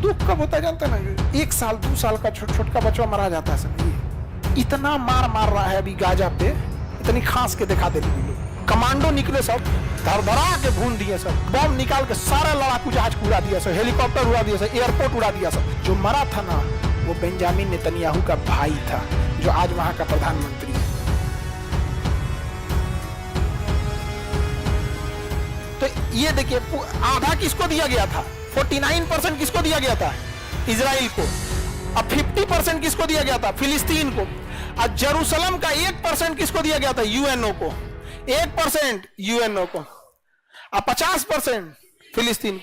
दुख कब होता है जानते हैं ना, 1 साल 2 साल का छोटा बच्चा मारा जाता है सब। ये इतना मार रहा है अभी गाजा पे, इतनी खांस के दिखा दे लोग। कमांडो निकले सब, धरधरा के भून दिए सब, बम निकाल के सारा लड़ाकू जहाज उड़ा दिया सब, हेलीकॉप्टर उड़ा दिया सब, एयरपोर्ट उड़ा दिया सब। जो मरा था ना वो बेंजामिन नेतन्याहू का भाई था, जो आज वहां का प्रधानमंत्री है। तो ये देखिए, आधा किसको दिया गया था? 49% किसको दिया गया था? इजराइल को। अब 50% किसको दिया गया था? फिलिस्तीन को। और जेरूसलम का 1% किसको दिया गया था? यूएनओ को। 1% यूएनओ को और 50% फिलिस्तीन।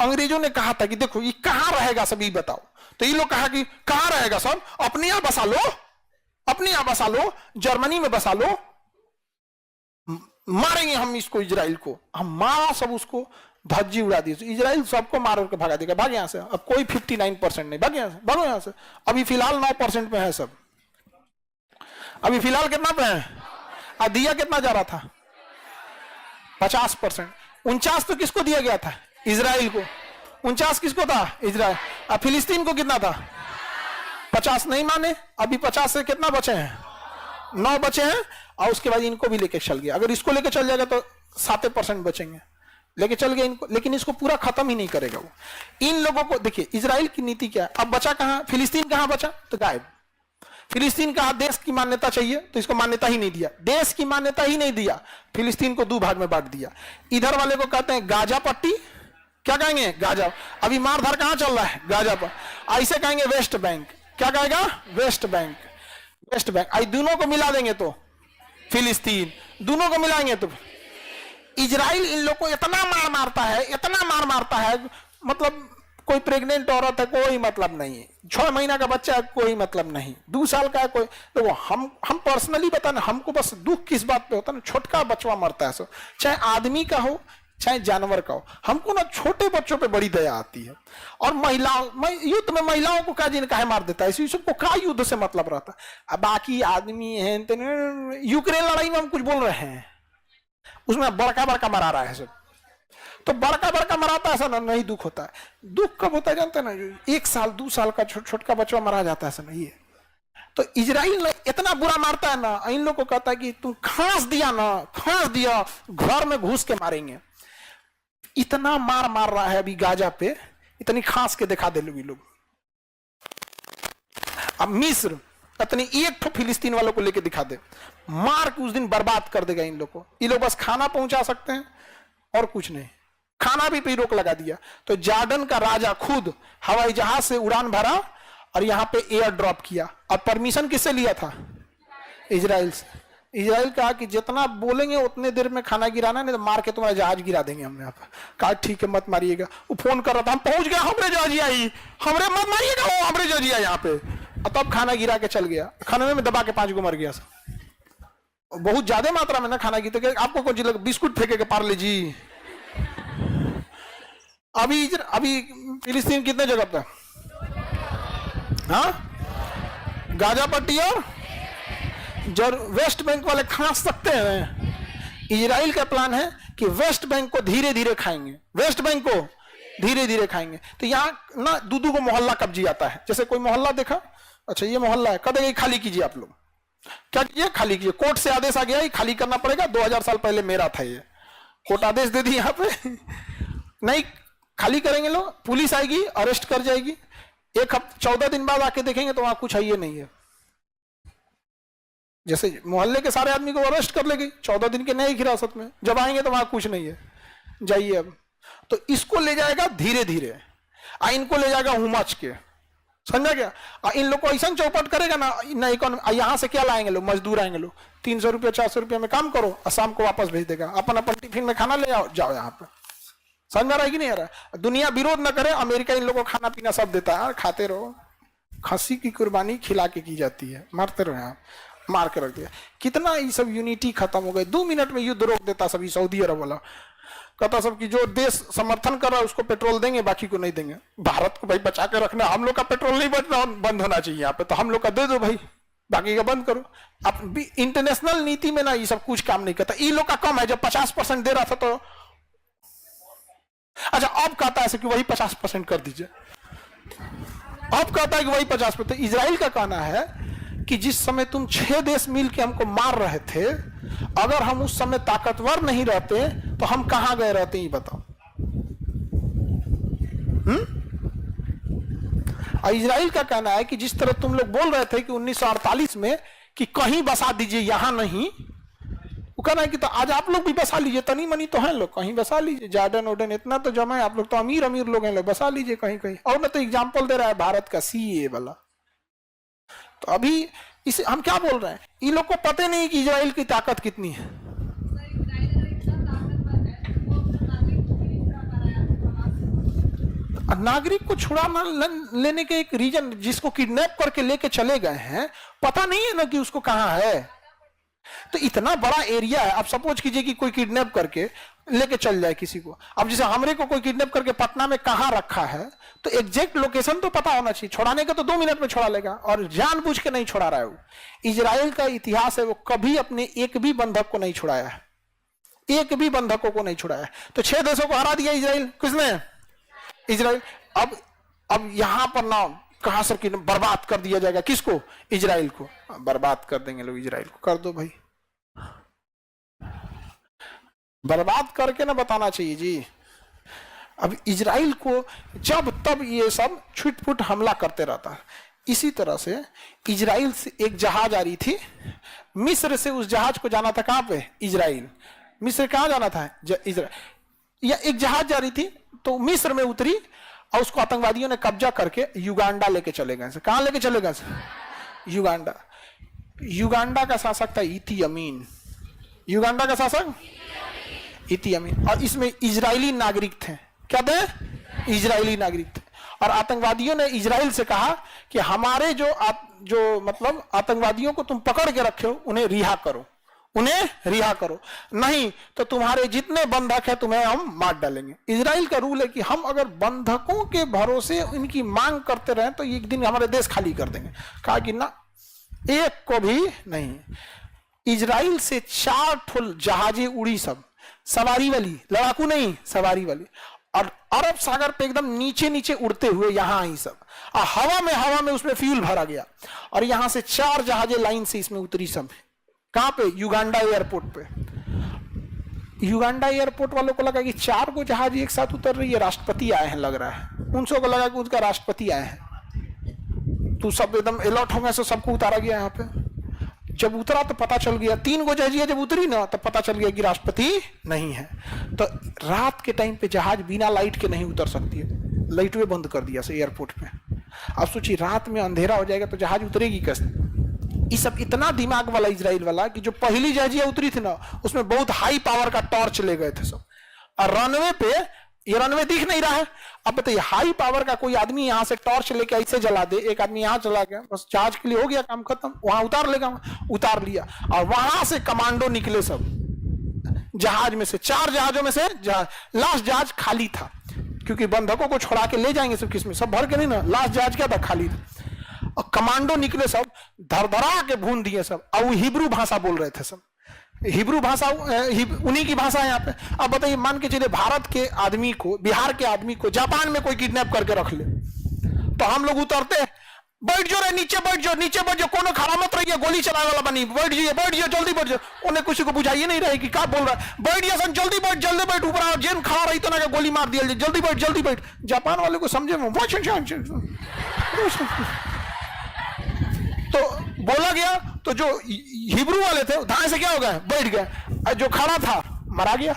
अंग्रेजों ने कहा था कि देखो ये कहां रहेगा सब, ये बताओ। तो ये लोग कहा कि कहां रहेगा सब? अपने यहां बसा लो, अपने यहां बसा लो, जर्मनी में बसा लो, मारेंगे हम इसको, इजराइल को। हम मारा सब, उसको धज्जी उड़ा दी। इजराइल सबको मार के भगा देगा, भाग यहां से। अब कोई 59% नहीं, भाग यहां से, भागो यहां से। अभी फिलहाल 9% पे है सब। अभी फिलहाल कितना पे है? और दिया कितना जा रहा था? 50%। 49 तो किसको दिया गया था? इजराइल को। 49 किसको था? इजराइल। और फिलिस्तीन को कितना था? 50 नहीं माने। अभी 50 से कितना बचे हैं? 9 बचे हैं। और उसके बाद इनको भी लेके चल गया। अगर इसको लेके चल जाएगा तो 7% बचेंगे, लेके चल गया इनको। लेकिन इसको पूरा खत्म ही नहीं करेगा वो। इन लोगों को देखिए, इजराइल की नीति क्या है। अब बचा कहां? फिलिस्तीन कहां बचा? तो गायब। फिलिस्तीन कहा देश की मान्यता चाहिए, तो इसको मान्यता ही नहीं दिया। देश की मान्यता ही नहीं दिया, फिलिस्तीन को 2 भाग में बांट दिया। इधर वाले को कहते हैं गाजा पट्टी, क्या कहेंगे? गाजा। अभी मारधार कहां चल रहा है? गाजा पर। ऐसे कहेंगे वेस्ट बैंक, क्या कहेगा? West bank. West bank. आई दोनों को मिला देंगे तो फिलिस्तीन, दोनों को मिलाएंगे तो इजराइल। इन लोग को इतना मारता है, इतना मारता है, मतलब कोई प्रेग्नेंट औरत है कोई मतलब नहीं है, 6 महीना का बच्चा है कोई मतलब नहीं, 2 साल का है कोई। तो हम पर्सनली बताना, हमको बस दुख किस बात पे होता है ना, छोटका बच्चा मरता है सब, चाहे आदमी का हो चाहे जानवर का हो। हमको ना छोटे बच्चों पे बड़ी दया आती है। और महिलाओं, युद्ध में महिलाओं को क्या जिन काहे मार देता है, इसी सबको क्या युद्ध से मतलब रहता है। अब बाकी आदमी है, यूक्रेन लड़ाई में हम कुछ बोल रहे हैं, उसमें बड़का बड़का मरा रहा है सब। तो बड़का बड़का मराता है, ऐसा ना नहीं दुख होता है। दुख कब होता है जानते हैं ना, 1 साल 2 साल का छोटा बच्चा मारा जाता है, ऐसा नहीं है। तो इजराइल इतना बुरा मारता है ना, इन लोग को कहता है कि तुम खांस दिया ना, खांस दिया, घर में घुस के मारेंगे। इतना मार रहा है अभी गाजा पे, इतनी खांस के दिखा दे लोग। अब मिस्र इतनी एक तो फिलिस्तीन वालों को लेके दिखा दे, मार के उस दिन बर्बाद कर देगा इन लोग को। ये लोग बस खाना पहुंचा सकते हैं और कुछ नहीं, खाना भी पे रोक लगा दिया। तो जॉर्डन का राजा खुद हवाई जहाज से उड़ान भरा और यहां पे एयर ड्रॉप किया। और परमिशन किससे लिया था? इजराइल से। इजराइल कहा कि जितना बोलेंगे उतने देर में खाना गिराना, नहीं तो मार के तुम्हारा जहाज गिरा देंगे हम यहाँ पर। कहा ठीक है मत मारिएगा। वो फोन कर रहा था, हम पहुंच गए, हमरे जहाज आई, हमरे मत मारिएगा, वो हमरे जहाज आई यहाँ पे। और तब खाना गिरा के चल गया, खाने में दबा के 5 को मर गया सब। बहुत ज्यादा मात्रा में ना खाना की, तो आपको कौन चीज बिस्कुट फेंकेगा पार्ले जी। अभी फिलिस्तीन कितने जगह पे? हाँ, गाजा पट्टी और वेस्ट बैंक वाले खा सकते हैं। इजराइल का प्लान है कि वेस्ट बैंक को धीरे धीरे खाएंगे, वेस्ट बैंक को धीरे धीरे खाएंगे। तो यहाँ ना दूधू को मोहल्ला कब्जी आता है। जैसे कोई मोहल्ला देखा, अच्छा ये मोहल्ला है, कद खाली कीजिए आप लोग, क्या कीजिए? खाली कीजिए। कोर्ट से आदेश आ गया, ये खाली करना पड़ेगा। 2000 साल पहले मेरा था ये, कोर्ट आदेश दे दी। यहाँ पे नहीं खाली करेंगे लोग, पुलिस आएगी, अरेस्ट कर जाएगी। 14 दिन बाद आके देखेंगे तो वहां कुछ है ये नहीं है। जैसे मोहल्ले के सारे आदमी को अरेस्ट कर लेगी 14 दिन के नई हिरासत में, जब आएंगे तो वहां कुछ नहीं है, जाइए अब। तो इसको ले जाएगा धीरे धीरे, इनको ले जाएगा हुमच के, समझा क्या? इन लोग को ऐसा चौपट करेगा ना, यहाँ से क्या लाएंगे लोग? मजदूर आएंगे लोग, 300 रुपया 400 रुपया में काम करो और शाम को वापस भेज देगा। अपन टिफिन में खाना ले जाओ यहाँ पे। समझ में आ रहा है कि नहीं आ रहा? दुनिया विरोध न करे, अमेरिका इन लोगों को खाना पीना सब देता है, खाते रहो। खस्सी की कुर्बानी खिला के की जाती है, मारते रहो, यहाँ मार के रख दिया। कितना ये सब यूनिटी खत्म हो गई। 2 मिनट में युद्ध रोक देता सभी। सऊदी अरब वाला कहता सब कि जो देश समर्थन कर रहा है उसको पेट्रोल देंगे, बाकी को नहीं देंगे। भारत को भाई बचा के रखना, हम लोग का पेट्रोल नहीं बंद होना चाहिए यहाँ पे, तो हम लोग का दे दो भाई, बाकी का बंद करो। अब इंटरनेशनल नीति में ना ये सब कुछ काम नहीं करता। ये लोग का कम है, जब 50% दे रहा था तो अच्छा, अब कहता है कि वही 50% कर दीजिए। अब कहता है कि वही 50%। तो इजराइल का कहना है कि जिस समय तुम 6 देश मिल के हमको मार रहे थे, अगर हम उस समय ताकतवर नहीं रहते तो हम कहां गए रहते, ये बताओ। और इजराइल का कहना है कि जिस तरह तुम लोग बोल रहे थे कि 1948 में कि कहीं बसा दीजिए, यहां नहीं, वो कहना है कि तो आज आप लोग भी बसा लीजिए, तनी मनी तो है लोग, कहीं बसा लीजिए, जार्डन ओडन इतना तो जमा है, आप लोग तो अमीर अमीर लोग हैं, लोग बसा लीजिए कहीं कहीं। और मैं तो एग्जाम्पल दे रहा है भारत का सीए वाला। तो अभी इसे हम क्या बोल रहे हैं, इन लोग को पता नहीं कि इजराइल की ताकत कितनी है। नागरिक को छुड़ाना लेने के एक रीजन, जिसको किडनैप करके लेके चले गए हैं, पता नहीं है ना कि उसको कहां है। तो इतना बड़ा एरिया है, आप सपोज कीजिए कि कोई किडनैप करके लेके चल जाए किसी को। अब जैसे हमरे को कोई किडनैप करके पटना में कहां रखा है, तो एग्जैक्ट लोकेशन तो पता होना चाहिए। छुड़ाने का तो 2 मिनट में छुड़ा लेगा, और जानबूझ के नहीं छुड़ा रहा है वो। इजराइल का इतिहास है, वो कभी अपने एक भी बंधक को नहीं छुड़ाया है, एक भी बंधकों को नहीं छुड़ाया। तो 6 देशों को हरा दिया इजराइल, किसने? इजराइल। अब यहां पर ना कहां से बर्बाद कर दिया जाएगा, किसको? इजराइल को बर्बाद कर देंगे लोग। इजराइल को कर दो भाई, बर्बाद करके ना बताना चाहिए जी। अब इजराइल को जब तब ये सब छुटपुट हमला करते रहता है। इसी तरह से इजराइल से एक जहाज आ रही थी, मिस्र से उस जहाज को जाना था कहां पे? इजराइल। मिस्र कहां जाना था? इजराइल। या एक जहाज जा रही थी तो मिस्र में उतरी, और उसको आतंकवादियों ने कब्जा करके युगांडा लेके चले गए। कहां लेके चले गए? युगांडा। युगांडा का शासक था इती अमीन। युगांडा का शासक इती अमीन, और इसमें इजरायली नागरिक थे। क्या थे? इजरायली नागरिक थे। और आतंकवादियों ने इजराइल से कहा कि हमारे जो मतलब आतंकवादियों को तुम पकड़ के रखे हो, उन्हें रिहा करो, उन्हें रिहा करो, नहीं तो तुम्हारे जितने बंधक है तुम्हें हम मार डालेंगे। इजराइल का रूल है कि हम अगर बंधकों के भरोसे इनकी मांग करते रहे तो एक दिन हमारे देश खाली कर देंगे। कहा कि ना, एक को भी नहीं। इजराइल से 4 ठोल जहाजें उड़ी, सब सवारी वाली, लड़ाकू नहीं, सवारी वाली, और अरब सागर पे एकदम नीचे नीचे उड़ते हुए यहां आई सब, और हवा में उसमें फ्यूल भरा गया, और यहां से 4 जहाजें लाइन से इसमें उतरी सब। कहां पे? युगांडा एयरपोर्ट पे। युगांडा एयरपोर्ट वालों को लगा कि 4 को जहाज एक साथ उतर रही है, राष्ट्रपति आए हैं लग रहा है। उनसे को लगा कि उनका राष्ट्रपति आए हैं, तो सब एकदम अलर्ट हो गए, सबको उतारा गया यहाँ पे। जब उतरा तो पता चल गया, 3 गो जहाजियां जब उतरी ना, तो पता चल गया कि राष्ट्रपति नहीं है। तो रात के टाइम पे जहाज बिना लाइट के नहीं उतर सकती है, लाइट वे बंद कर दिया से एयरपोर्ट पे। अब सोचिए रात में अंधेरा हो जाएगा तो जहाज उतरेगी कैसे? ये सब इतना दिमाग वाला इजराइल वाला कि जो पहली जहाजियां उतरी थी ना, उसमें बहुत हाई पावर का टॉर्च ले गए थे सब, और रनवे पे ये रनवे दिख नहीं रहा है। अब बताइए, हाई पावर का कोई आदमी यहां से टॉर्च लेके ऐसे जला दे, एक आदमी यहां चला गया, बस जहाज के लिए हो गया काम खत्म, वहां उतार लेगा, उतार लिया। और वहां से कमांडो निकले सब जहाज में से, 4 जहाजों में से लास्ट जहाज खाली था, क्योंकि बंधकों को छोड़ा के ले जाएंगे सब, किसमें सब भर के नहीं ना, लास्ट जहाज क्या था? खाली था। और कमांडो निकले सब, धरधरा के भून दिए सब, और वो हिब्रू भाषा बोल रहे थे सब। हिब्रू भाषा उन्हीं की भाषा है यहाँ पे। अब बताइए, मान के चलिए भारत के आदमी को, बिहार के आदमी को जापान में कोई किडनैप करके रख ले, तो हम लोग उतरते, बैठ जाओ रे, नीचे बैठ जाओ, नीचे बैठ जाओ, कोनो खड़ा मत रहिए, गोली चलाने वाला बनी, बैठ जाइए, जल्दी बैठ जाओ। उन्हें किसी को बुझाइए नहीं रहे कि क्या बोल रहा है, बैठ जाइए सन, जल्दी बैठ, ऊपर आओ, जेन खड़ा रही तो ना गोली मार दिया, जल्दी बैठ। जापान वाले को समझे में तो बोला गया, तो जो हिब्रू वाले थे धाए से क्या हो गए? बैठ गए। जो खड़ा था मरा गया,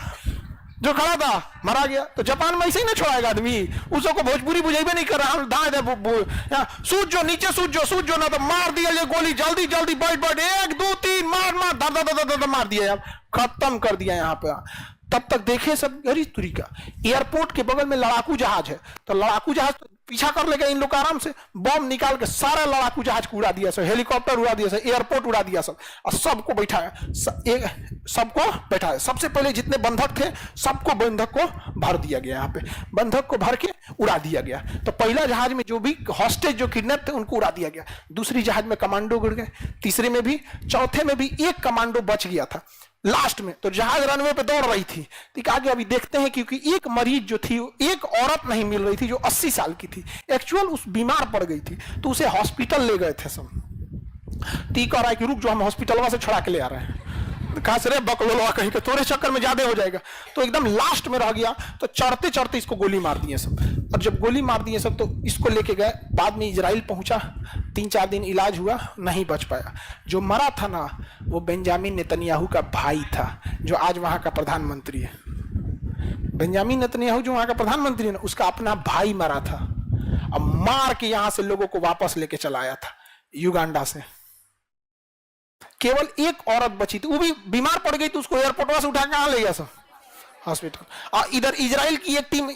जो खड़ा था मरा गया। तो जापान में ऐसे ही ना छोड़ाएगा आदमी, उसको भोजपुरी बुझेबे नहीं कर रहा, हम दाएं सूझ जो, नीचे सूझ जो ना, तो मार दिया ये गोली, जल्दी बैठ, 1 2 3 मार, दर मार दिया, खत्म कर दिया यहाँ पे। तब तक देखे सब गरी तुरी का। एयरपोर्ट के बगल में लड़ाकू जहाज है, तो लड़ाकू जहाज पीछा कर लेगा इन लोग आराम से, बम निकाल के सारा लड़ाकू जहाज को उड़ा दिया सब, हेलीकॉप्टर उड़ा दिया सब, एयरपोर्ट उड़ा दिया सब, और सबको बैठाया, सबको बैठाया। सबसे पहले जितने बंधक थे सबको बंधक को भर दिया गया, यहाँ पे बंधक को भर के उड़ा दिया गया। तो पहला जहाज में जो भी हॉस्टेज जो किडनैप थे उनको उड़ा दिया गया, दूसरी जहाज में कमांडो गिर गए, तीसरे में भी, चौथे में भी एक कमांडो बच गया था, लास्ट में तो जहाज रनवे पे दौड़ रही थी, तो कहा कि अभी देखते हैं, क्योंकि एक मरीज जो थी, एक औरत नहीं मिल रही थी जो 80 साल की थी, एक्चुअल उस बीमार पड़ गई थी, तो उसे हॉस्पिटल ले गए थे सब। ती कह रहा है कि रुक जो, हम हॉस्पिटल वहां से छुड़ा के ले आ रहे हैं। कहा से रे बकलोलवा कहीं के, तोरे चक्कर में ज्यादा हो जाएगा। तो एकदम लास्ट में रह गया, तो चढ़ते चढ़ते इसको गोली मार दिए सब। और जब गोली मार दिए सब तो इसको लेके गए, बाद में इजराइल पहुंचा, 3-4 दिन इलाज हुआ, नहीं बच पाया। जो मरा था ना, वो बेंजामिन नेतन्याहू का भाई था, जो आज वहां का प्रधानमंत्री है। बेंजामिन नेतन्याहू जो वहां का प्रधानमंत्री है ना, उसका अपना भाई मरा था, अब मार के यहां से लोगों को वापस लेके चला आया था युगांडा से। केवल एक औरत बची थी, वो भी बीमार पड़ गई, तो उसको एयरपोर्ट से उठा के कहां ले गया सब, हॉस्पिटल। और इधर इजराइल की एक टीम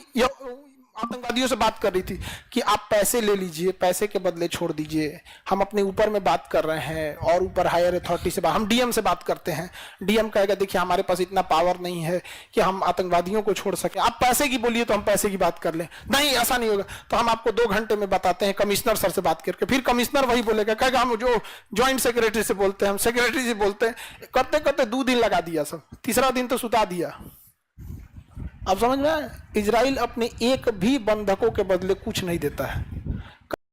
आतंकवादियों से बात कर रही थी कि आप पैसे ले लीजिए, पैसे के बदले छोड़ दीजिए, हम अपने ऊपर में बात कर रहे हैं, और ऊपर हायर अथॉरिटी से हम डीएम से बात करते हैं। डीएम कहेगा देखिए हमारे पास इतना पावर नहीं है कि हम आतंकवादियों को छोड़ सके, आप पैसे की बोलिए तो हम पैसे की बात कर लें। नहीं, ऐसा नहीं होगा, तो हम आपको 2 घंटे में बताते हैं, कमिश्नर सर से बात करके। फिर कमिश्नर वही बोलेगा, कहेगा हम जो ज्वाइंट सेक्रेटरी से बोलते हैं, हम सेक्रेटरी से बोलते हैं, करते करते 2 दिन लगा दिया सब, तीसरा दिन तो सुता दिया। अब समझ में आया, इजराइल अपने एक भी बंधकों के बदले कुछ नहीं देता है।